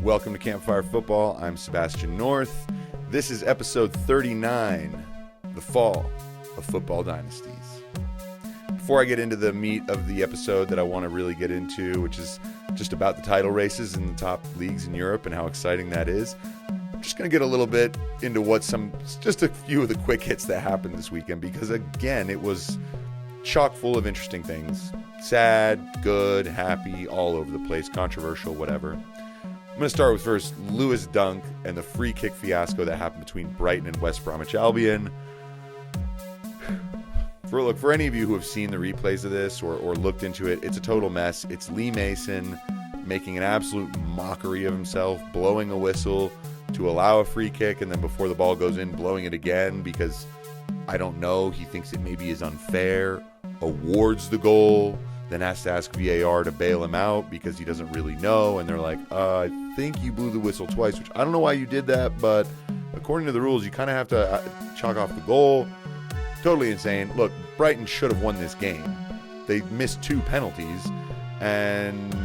Welcome to Campfire Football. I'm Sebastian North. This is episode 39, The Fall of Football Dynasties. Before I get into the meat of the episode that I want to really get into, which is just about the title races in the top leagues in Europe and how exciting that is, I'm just going to get a little bit into just a few of the quick hits that happened this weekend, because again, it was chock full of interesting things. Sad, good, happy, all over the place, controversial, whatever. I'm going to start with first Lewis Dunk and the free kick fiasco that happened between Brighton and West Bromwich Albion. For any of you who have seen the replays of this or looked into it, it's a total mess. It's Lee Mason making an absolute mockery of himself, blowing a whistle to allow a free kick, and then before the ball goes in, blowing it again because, I don't know, he thinks it maybe is unfair, awards the goal, then has to ask VAR to bail him out because he doesn't really know, and they're like, I think you blew the whistle twice, which I don't know why you did that, but according to the rules, you kind of have to chalk off the goal. Totally insane. Look, Brighton should have won this game. They missed 2 penalties, and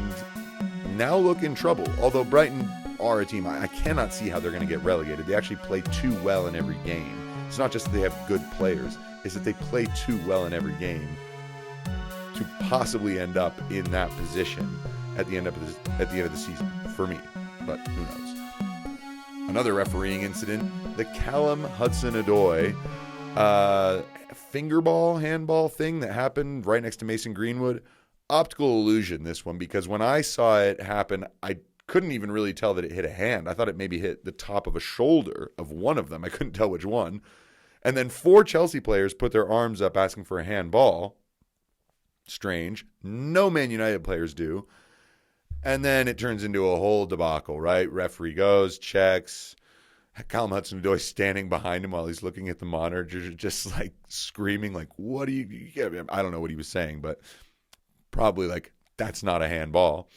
now look in trouble. Although Brighton are a team, I cannot see how they're going to get relegated. They actually play too well in every game. It's not just that they have good players, it's that they play too well in every game to possibly end up in that position at the end of the season, for me. But who knows? Another refereeing incident: the Callum Hudson-Odoi handball thing that happened right next to Mason Greenwood. Optical illusion, this one, because when I saw it happen, I couldn't even really tell that it hit a hand. I thought it maybe hit the top of a shoulder of one of them. I couldn't tell which one. And then 4 Chelsea players put their arms up asking for a handball. Strange. No Man United players do. And then it turns into a whole debacle, right? Referee goes, checks. Callum Hudson-Odoi standing behind him while he's looking at the monitor, just like screaming, like, what do you I don't know what he was saying, but probably like, that's not a handball.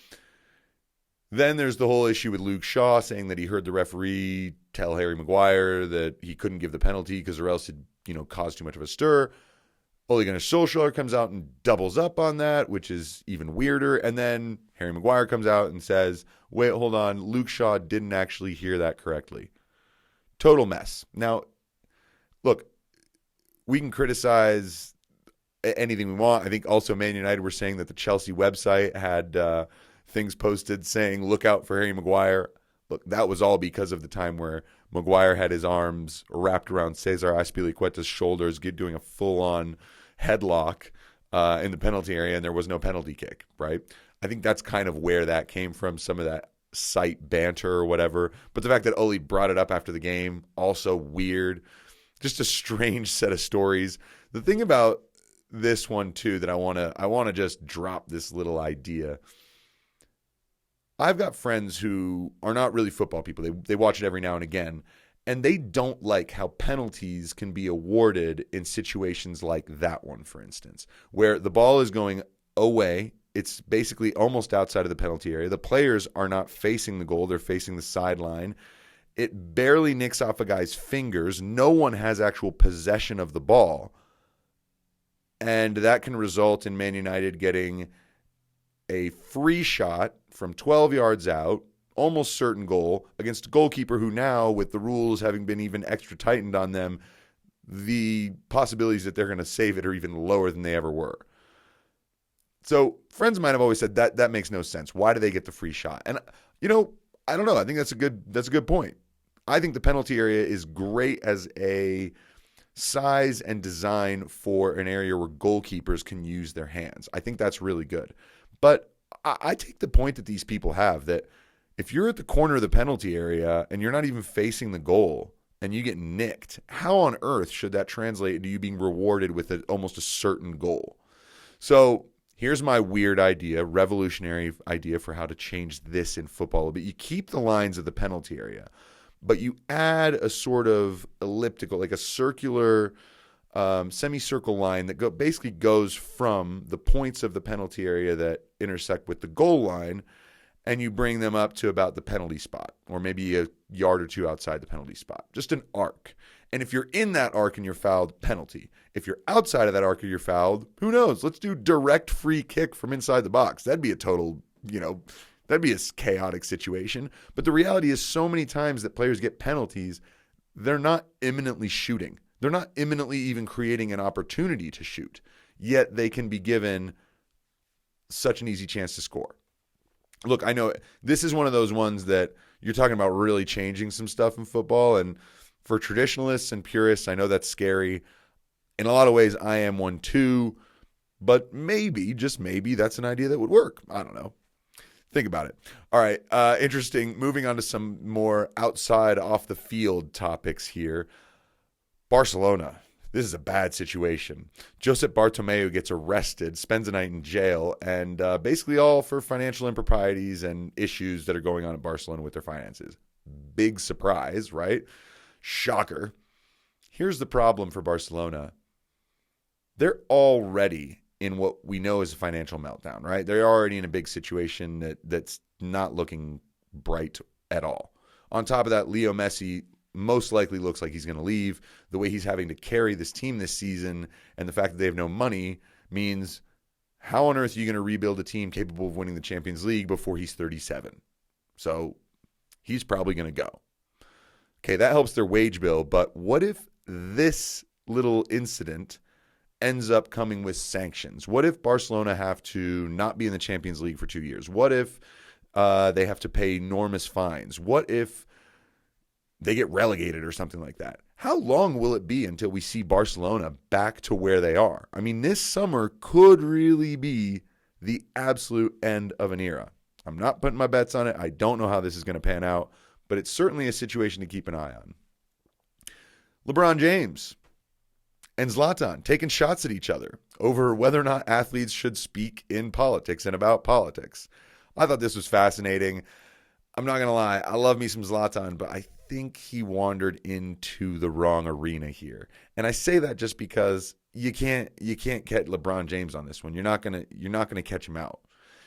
Then there's the whole issue with Luke Shaw saying that he heard the referee tell Harry Maguire that he couldn't give the penalty because or else it caused too much of a stir. Ole Gunnar Solskjaer comes out and doubles up on that, which is even weirder. And then Harry Maguire comes out and says, wait, hold on, Luke Shaw didn't actually hear that correctly. Total mess. Now, look, we can criticize anything we want. I think also Man United were saying that the Chelsea website had things posted saying, look out for Harry Maguire. Look, that was all because of the time where Maguire had his arms wrapped around Cesar Azpilicueta's shoulders, doing a full-on headlock in the penalty area, and there was no penalty kick, right? I think that's kind of where that came from, some of that site banter or whatever. But the fact that Ole brought it up after the game, also weird. Just a strange set of stories. The thing about this one, too, that I want to just drop this little idea. I've got friends who are not really football people. They watch it every now and again, and they don't like how penalties can be awarded in situations like that one, for instance, where the ball is going away. It's basically almost outside of the penalty area. The players are not facing the goal. They're facing the sideline. It barely nicks off a guy's fingers. No one has actual possession of the ball. And that can result in Man United getting a free shot from 12 yards out, almost certain goal, against a goalkeeper who now, with the rules having been even extra tightened on them, the possibilities that they're going to save it are even lower than they ever were. So friends of mine have always said that makes no sense. Why do they get the free shot? And, I don't know. I think that's a good point. I think the penalty area is great as a size and design for an area where goalkeepers can use their hands. I think that's really good. But I take the point that these people have that if you're at the corner of the penalty area and you're not even facing the goal and you get nicked, how on earth should that translate into you being rewarded with almost a certain goal? So here's my weird idea, revolutionary idea for how to change this in football. But you keep the lines of the penalty area, but you add a sort of elliptical, like a circular semicircle line that basically goes from the points of the penalty area that intersect with the goal line, and you bring them up to about the penalty spot, or maybe a yard or two outside the penalty spot. Just an arc. And if you're in that arc and you're fouled, penalty. If you're outside of that arc and you're fouled, who knows? Let's do direct free kick from inside the box. That'd be a total, that'd That'd be a chaotic situation. But the reality is so many times that players get penalties, they're not imminently shooting. They're not imminently even creating an opportunity to shoot. Yet they can be given such an easy chance to score. Look, I know this is one of those ones that you're talking about really changing some stuff in football. And for traditionalists and purists, I know that's scary. In a lot of ways, I am one too. But maybe, just maybe, that's an idea that would work. I don't know. Think about it. All right, interesting. Moving on to some more outside, off the field topics here. Barcelona. This is a bad situation. Josep Bartomeu gets arrested, spends a night in jail, and basically all for financial improprieties and issues that are going on at Barcelona with their finances. Big surprise, right? Shocker. Here's the problem for Barcelona. They're already in what we know is a financial meltdown, right? They're already in a big situation that's not looking bright at all. On top of that, Leo Messi most likely looks like he's going to leave. The way he's having to carry this team this season and the fact that they have no money means how on earth are you going to rebuild a team capable of winning the Champions League before he's 37? So he's probably going to go. Okay, that helps their wage bill, but what if this little incident ends up coming with sanctions? What if Barcelona have to not be in the Champions League for 2 years? What if they have to pay enormous fines? What if they get relegated or something like that? How long will it be until we see Barcelona back to where they are? I mean, this summer could really be the absolute end of an era. I'm not putting my bets on it. I don't know how this is going to pan out, but it's certainly a situation to keep an eye on. LeBron James and Zlatan taking shots at each other over whether or not athletes should speak in politics and about politics. I thought this was fascinating. I'm not going to lie. I love me some Zlatan, but I think he wandered into the wrong arena here. And I say that just because you can't get LeBron James on this one. You're not going to catch him out.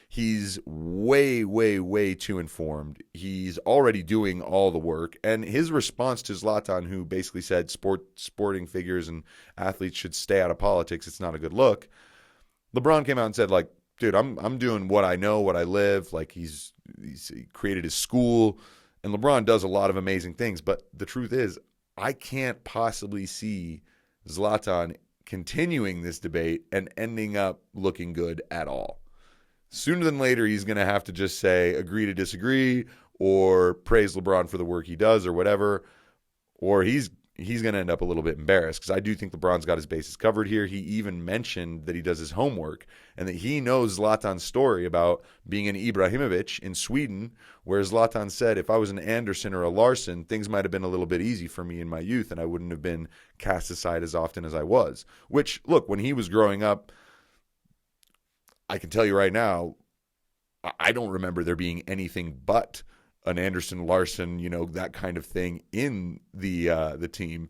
He's way, way, way too informed. He's already doing all the work. And his response to Zlatan, who basically said sporting figures and athletes should stay out of politics, it's not a good look. LeBron came out and said, like, dude, I'm doing what I know, what I live. Like, he created his school. And LeBron does a lot of amazing things. But the truth is, I can't possibly see Zlatan continuing this debate and ending up looking good at all. Sooner than later, he's going to have to just say, agree to disagree, or praise LeBron for the work he does, or whatever. Or he's going to end up a little bit embarrassed, because I do think LeBron's got his bases covered here. He even mentioned that he does his homework and that he knows Zlatan's story about being an Ibrahimovic in Sweden, where Zlatan said, if I was an Anderson or a Larsson, things might have been a little bit easy for me in my youth, and I wouldn't have been cast aside as often as I was. Which, look, when he was growing up, I can tell you right now, I don't remember there being anything but an Anderson, Larsson, that kind of thing in the team.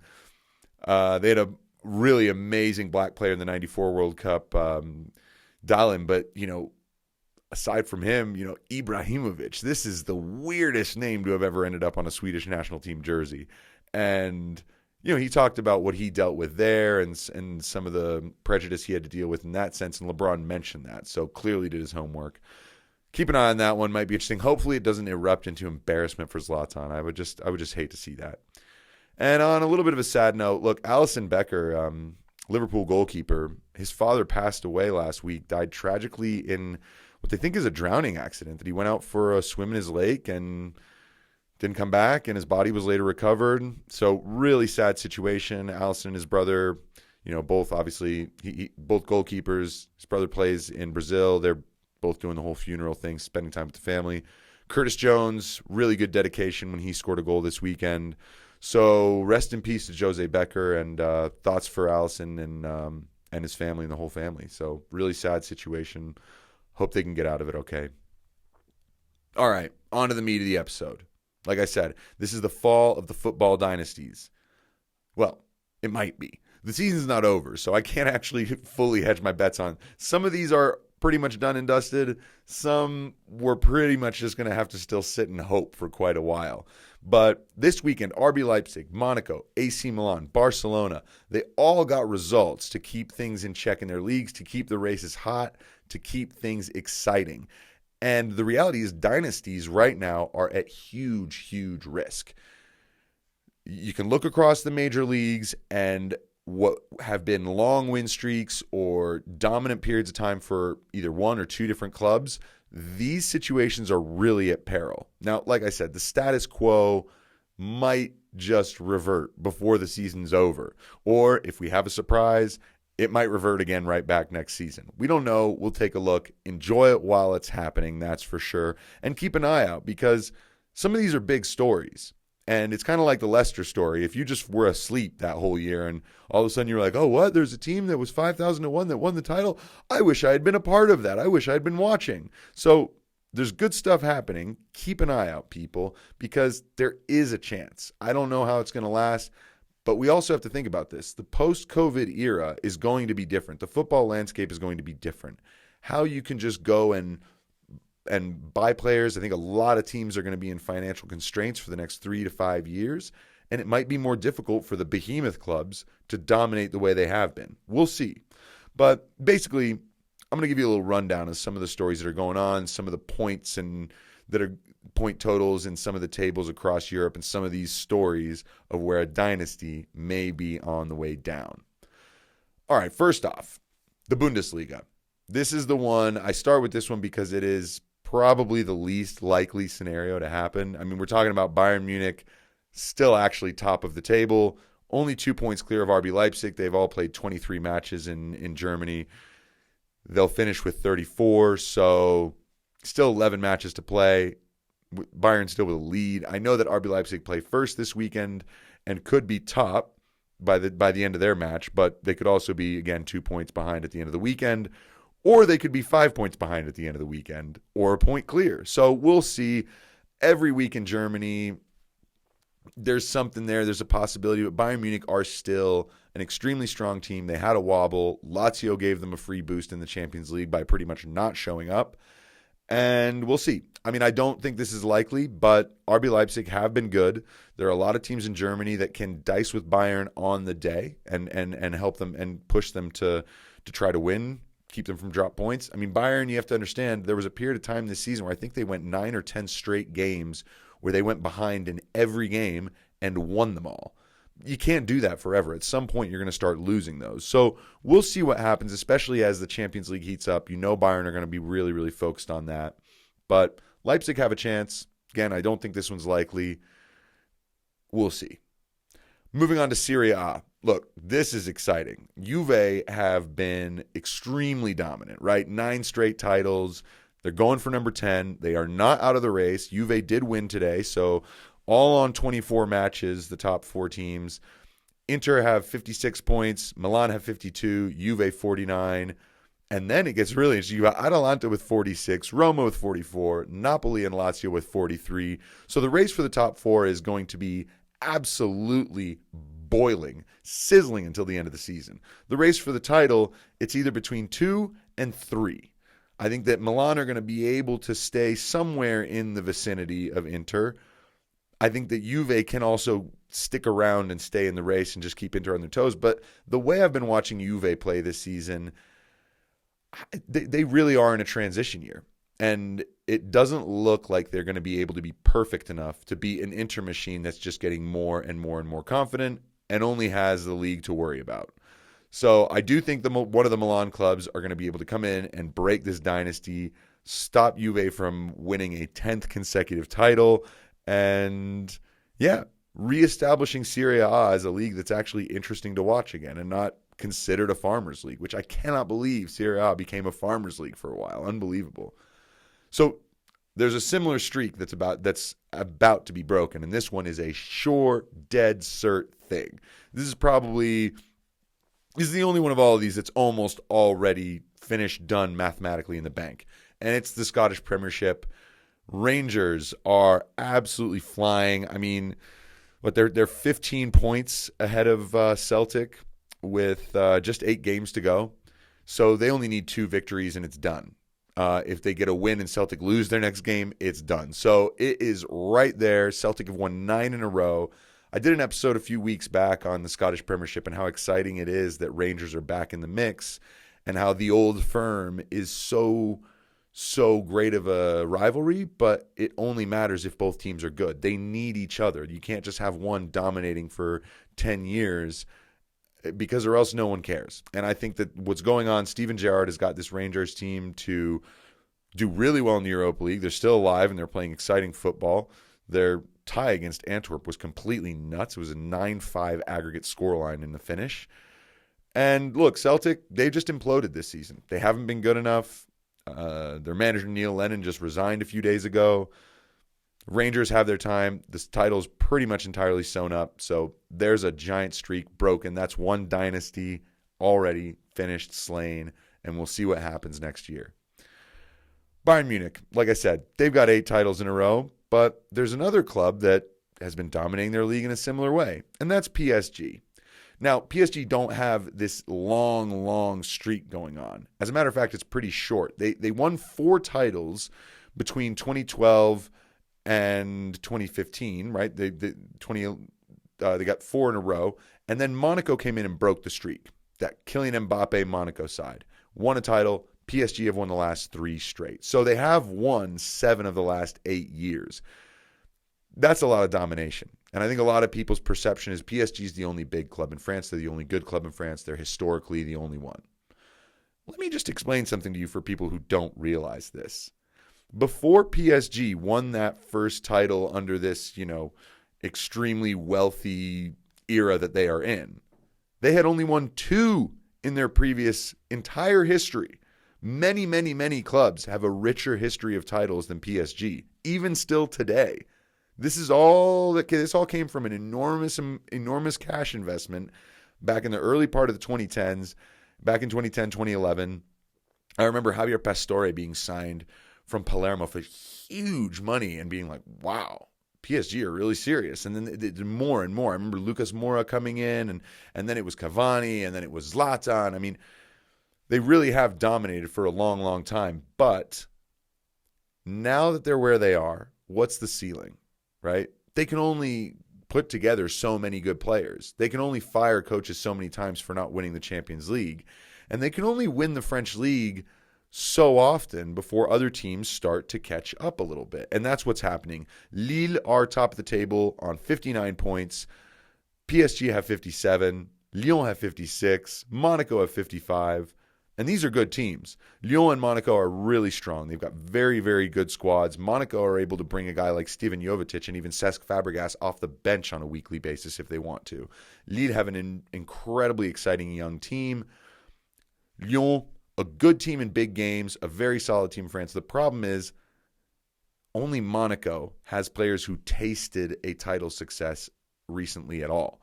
They had a really amazing black player in the '94 World Cup, Dahlin, but aside from him, Ibrahimovic. This is the weirdest name to have ever ended up on a Swedish national team jersey, and he talked about what he dealt with there and some of the prejudice he had to deal with in that sense, and LeBron mentioned that, so clearly did his homework. Keep an eye on that one. Might be interesting. Hopefully it doesn't erupt into embarrassment for Zlatan. I would just hate to see that. And on a little bit of a sad note, look, Alisson Becker, Liverpool goalkeeper, his father passed away last week, died tragically in what they think is a drowning accident, that he went out for a swim in his lake and didn't come back, and his body was later recovered. So really sad situation. Alisson and his brother, both obviously, both goalkeepers. His brother plays in Brazil. They're both doing the whole funeral thing, spending time with the family. Curtis Jones, really good dedication when he scored a goal this weekend. So rest in peace to Jose Becker, and thoughts for Alisson and his family and the whole family. So really sad situation. Hope they can get out of it okay. All right, on to the meat of the episode. Like I said, this is the fall of the Football Dynasties. Well, it might be. The season's not over, so I can't actually fully hedge my bets on. Some of these are pretty much done and dusted. Some we're pretty much just going to have to still sit and hope for quite a while. But this weekend, RB Leipzig, Monaco, AC Milan, Barcelona, they all got results to keep things in check in their leagues, to keep the races hot, to keep things exciting. And the reality is dynasties right now are at huge, huge risk. You can look across the major leagues and what have been long win streaks or dominant periods of time for either one or two different clubs, these situations are really at peril. Now, like I said, the status quo might just revert before the season's over. Or if we have a surprise, it might revert again right back next season. We don't know. We'll take a look. Enjoy it while it's happening, that's for sure. And keep an eye out because some of these are big stories. And it's kind of like the Leicester story. If you just were asleep that whole year and all of a sudden you're like, oh, what? There's a team that was 5,000-1 that won the title. I wish I had been a part of that. I wish I had been watching. So there's good stuff happening. Keep an eye out, people, because there is a chance. I don't know how it's going to last, but we also have to think about this. The post-COVID era is going to be different. The football landscape is going to be different. How you can just go and buy players. I think a lot of teams are going to be in financial constraints for the next 3 to 5 years, and it might be more difficult for the behemoth clubs to dominate the way they have been. We'll see. But basically, I'm going to give you a little rundown of some of the stories that are going on, some of the points and that are point totals in some of the tables across Europe, and some of these stories of where a dynasty may be on the way down. All right, first off, the Bundesliga. This is the one. I start with this one because it is probably the least likely scenario to happen. I mean, we're talking about Bayern Munich still actually top of the table, only 2 points clear of RB Leipzig. They've all played 23 matches in Germany. They'll finish with 34, so still 11 matches to play. Bayern still with a lead. I know that RB Leipzig play first this weekend and could be top by the end of their match, but they could also be, again, 2 points behind at the end of the weekend. Or they could be 5 points behind at the end of the weekend or a point clear. So we'll see. Every week in Germany, there's something there. There's a possibility. But Bayern Munich are still an extremely strong team. They had a wobble. Lazio gave them a free boost in the Champions League by pretty much not showing up. And we'll see. I mean, I don't think this is likely, but RB Leipzig have been good. There are a lot of teams in Germany that can dice with Bayern on the day and help them and push them to try to win, keep them from drop points. I mean, Bayern, you have to understand, there was a period of time this season where I think they went 9 or 10 straight games where they went behind in every game and won them all. You can't do that forever. At some point, you're going to start losing those. So we'll see what happens, especially as the Champions League heats up. You know Bayern are going to be really, really focused on that. But Leipzig have a chance. Again, I don't think this one's likely. We'll see. Moving on to Serie A. Look, this is exciting. Juve have been extremely dominant, right? 9 straight titles. They're going for number 10. They are not out of the race. Juve did win today, so all on 24 matches, the top 4 teams. Inter have 56 points. Milan have 52. Juve 49. And then it gets really interesting. You got Atalanta with 46, Roma with 44, Napoli and Lazio with 43. So the race for the top 4 is going to be absolutely boiling, sizzling until the end of the season. The race for the title, it's either between 2 and 3. I think that Milan are going to be able to stay somewhere in the vicinity of Inter. I think that Juve can also stick around and stay in the race and just keep Inter on their toes. But the way I've been watching Juve play this season, they really are in a transition year. And it doesn't look like they're going to be able to be perfect enough to be an Inter machine that's just getting more and more and more confident and only has the league to worry about. So I do think one of the Milan clubs are going to be able to come in and break this dynasty, stop Juve from winning a 10th consecutive title, and reestablishing Serie A as a league that's actually interesting to watch again and not considered a farmers league, which I cannot believe Serie A became a farmers league for a while. Unbelievable. So there's a similar streak that's about to be broken, and this one is a sure, dead cert thing. This is the only one of all of these that's almost already finished, done mathematically in the bank, and it's the Scottish Premiership. Rangers are absolutely flying. I mean, they're 15 points ahead of Celtic with just 8 games to go, so they only need 2 victories and it's done. If they get a win and Celtic lose their next game, it's done. So it is right there. Celtic have won 9 in a row. I did an episode a few weeks back on the Scottish Premiership and how exciting it is that Rangers are back in the mix and how the old firm is so so great of a rivalry, but it only matters if both teams are good. They need each other. You can't just have one dominating for 10 years because or else no one cares. And I think that what's going on, Steven Gerrard has got this Rangers team to do really well in the Europa League. They're still alive and they're playing exciting football. Their tie against Antwerp was completely nuts. It was a 9-5 aggregate scoreline in the finish. And look, Celtic, they just imploded this season. They haven't been good enough. Their manager, Neil Lennon, just resigned a few days ago. Rangers have their time. This title's pretty much entirely sewn up. So there's a giant streak broken. That's one dynasty already finished, slain, and we'll see what happens next year. Bayern Munich, like I said, they've got 8 titles in a row, but there's another club that has been dominating their league in a similar way, and that's PSG. Now, PSG don't have this long streak going on. As a matter of fact, it's pretty short. They won 4 titles between 2012 and 2015, right? They got 4 in a row, and then Monaco came in and broke the streak. That Kylian Mbappe Monaco side won a title. PSG have won the last 3 straight. So they have won 7 of the last 8 years. That's a lot of domination. And I think a lot of people's perception is PSG is the only big club in France. They're the only good club in France. They're historically the only one. Let me just explain something to you for people who don't realize this. Before PSG won that first title under this, extremely wealthy era that they are in, they had only won 2 in their previous entire history. Many clubs have a richer history of titles than PSG, even still today. This all came from an enormous cash investment back in the early part of the 2010s, back in 2010, 2011. I remember Javier Pastore being signed from Palermo for huge money and being like, wow, PSG are really serious. And then it did more and more. I remember Lucas Moura coming in, and then it was Cavani, and then it was Zlatan. I mean, they really have dominated for a long time. But now that they're where they are, what's the ceiling? Right? They can only put together so many good players. They can only fire coaches so many times for not winning the Champions League. And they can only win the French League so often before other teams start to catch up a little bit. And that's what's happening. Lille are top of the table on 59 points. PSG have 57. Lyon have 56. Monaco have 55. And these are good teams. Lyon and Monaco are really strong. They've got very good squads. Monaco are able to bring a guy like Stevan Jovetic and even Cesc Fabregas off the bench on a weekly basis if they want to. Lille have an incredibly exciting young team. Lyon, a good team in big games, a very solid team in France. The problem is only Monaco has players who tasted a title success recently at all.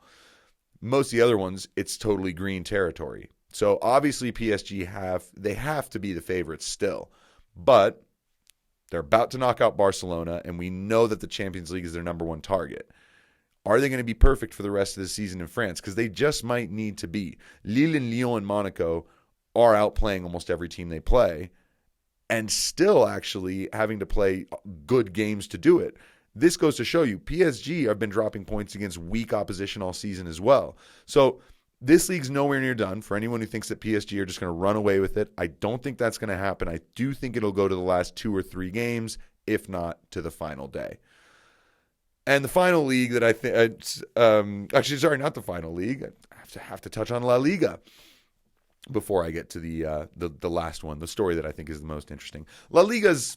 Most of the other ones, it's totally green territory. So obviously PSG have to be the favorites still, but they're about to knock out Barcelona, and we know that the Champions League is their number 1 target. Are they going to be perfect for the rest of the season in France? Because they just might need to be. Lille and Lyon and Monaco are outplaying almost every team they play, and still actually having to play good games to do it. This goes to show you PSG have been dropping points against weak opposition all season as well. So this league's nowhere near done. For anyone who thinks that PSG are just going to run away with it, I don't think that's going to happen. I do think it'll go to the last 2 or 3 games, if not to the final day. And the final league that I think, not the final league. I have to touch on La Liga before I get to the last one, the story that I think is the most interesting. La Liga's,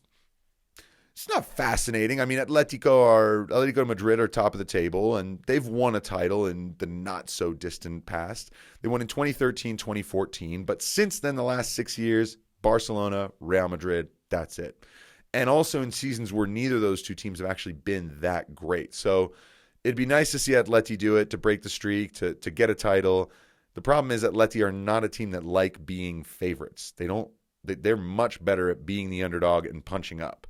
it's not fascinating. I mean, Atletico Madrid are top of the table, and they've won a title in the not-so-distant past. They won in 2013, 2014, but since then, the last 6 years, Barcelona, Real Madrid, that's it. And also in seasons where neither of those 2 teams have actually been that great. So it'd be nice to see Atleti do it, to break the streak, to get a title. The problem is Atleti are not a team that like being favorites. They're much better at being the underdog and punching up.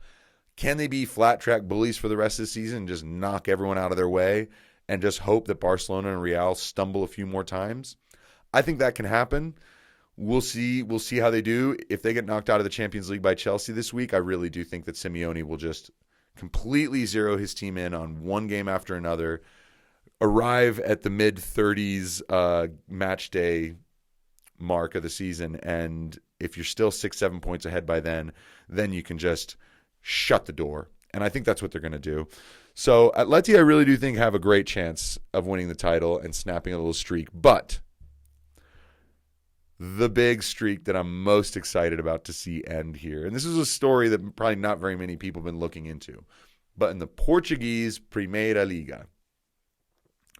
Can they be flat track bullies for the rest of the season and just knock everyone out of their way and just hope that Barcelona and Real stumble a few more times? I think that can happen. We'll see how they do. If they get knocked out of the Champions League by Chelsea this week, I really do think that Simeone will just completely zero his team in on one game after another, arrive at the mid-30s match day mark of the season. And if you're still 6-7 points ahead by then you can just shut the door. And I think that's what they're going to do. So Atleti, I really do think have a great chance of winning the title and snapping a little streak. But the big streak that I'm most excited about to see end here, and this is a story that probably not very many people have been looking into, but in the Portuguese Primeira Liga.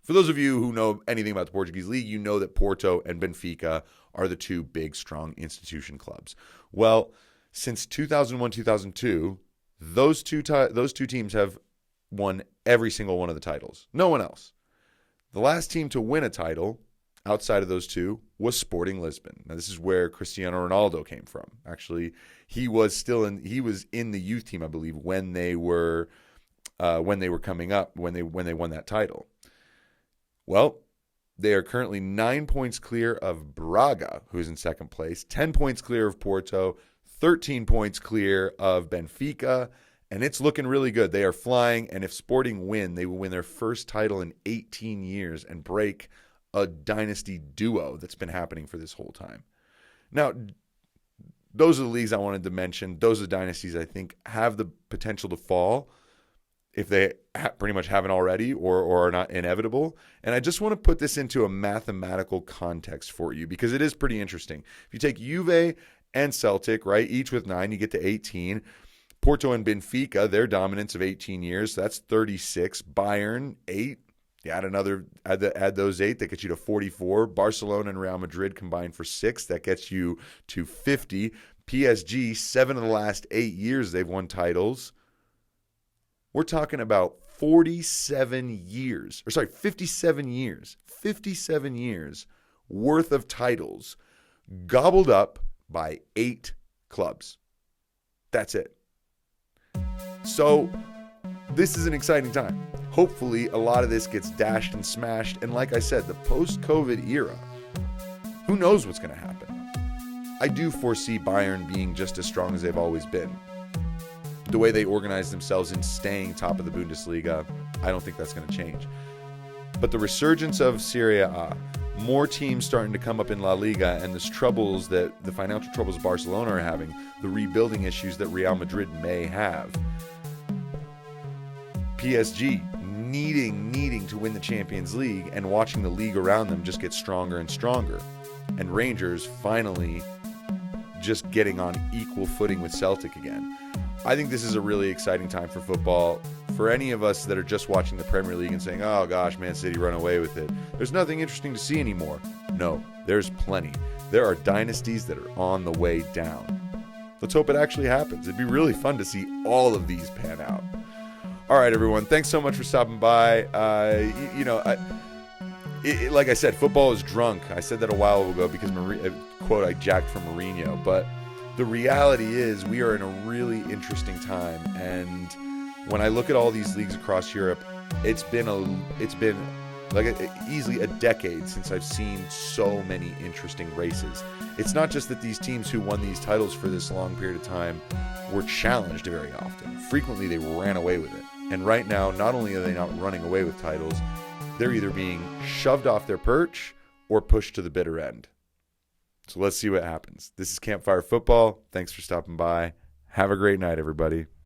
For those of you who know anything about the Portuguese league, you know that Porto and Benfica are the two big, strong institution clubs. Well, since 2001-2002, those two teams have won every single one of the titles. No one else. The last team to win a title outside of those two was Sporting Lisbon. Now, this is where Cristiano Ronaldo came from. Actually, he was in the youth team, I believe, when they were coming up, when they won that title. Well, they are currently 9 points clear of Braga, who's in second place, 10 points clear of Porto, 13 points clear of Benfica, and it's looking really good. They are flying, and if Sporting win, they will win their first title in 18 years and break a dynasty duo that's been happening for this whole time. Now, those are the leagues I wanted to mention. Those are the dynasties I think have the potential to fall if they pretty much haven't already or are not inevitable. And I just want to put this into a mathematical context for you because it is pretty interesting. If you take Juve and Celtic, right, each with 9, you get to 18. Porto and Benfica, their dominance of 18 years, so that's 36. Bayern, 8. You add those 8, that gets you to 44. Barcelona and Real Madrid combined for 6, that gets you to 50. PSG, 7 of the last 8 years they've won titles. We're talking about 57 years worth of titles gobbled up by 8 clubs. That's it. So this is an exciting time. Hopefully a lot of this gets dashed and smashed. And like I said, the post-COVID era, who knows what's going to happen? I do foresee Bayern being just as strong as they've always been. The way they organize themselves in staying top of the Bundesliga, I don't think that's going to change. But the resurgence of Serie A, more teams starting to come up in La Liga, and the financial troubles Barcelona are having, the rebuilding issues that Real Madrid may have, PSG needing to win the Champions League and watching the league around them just get stronger and stronger, and Rangers finally just getting on equal footing with Celtic again. I think this is a really exciting time for football. For any of us that are just watching the Premier League and saying, oh gosh, Man City run away with it, there's nothing interesting to see anymore. No, there's plenty. There are dynasties that are on the way down. Let's hope it actually happens. It'd be really fun to see all of these pan out. All right, everyone. Thanks so much for stopping by. Like I said, football is drunk. I said that a while ago because a quote I jacked from Mourinho. But the reality is we are in a really interesting time. And when I look at all these leagues across Europe, it's been easily a decade since I've seen so many interesting races. It's not just that these teams who won these titles for this long period of time were challenged very often. Frequently, they ran away with it. And right now, not only are they not running away with titles, they're either being shoved off their perch or pushed to the bitter end. So let's see what happens. This is Campfire Football. Thanks for stopping by. Have a great night, everybody.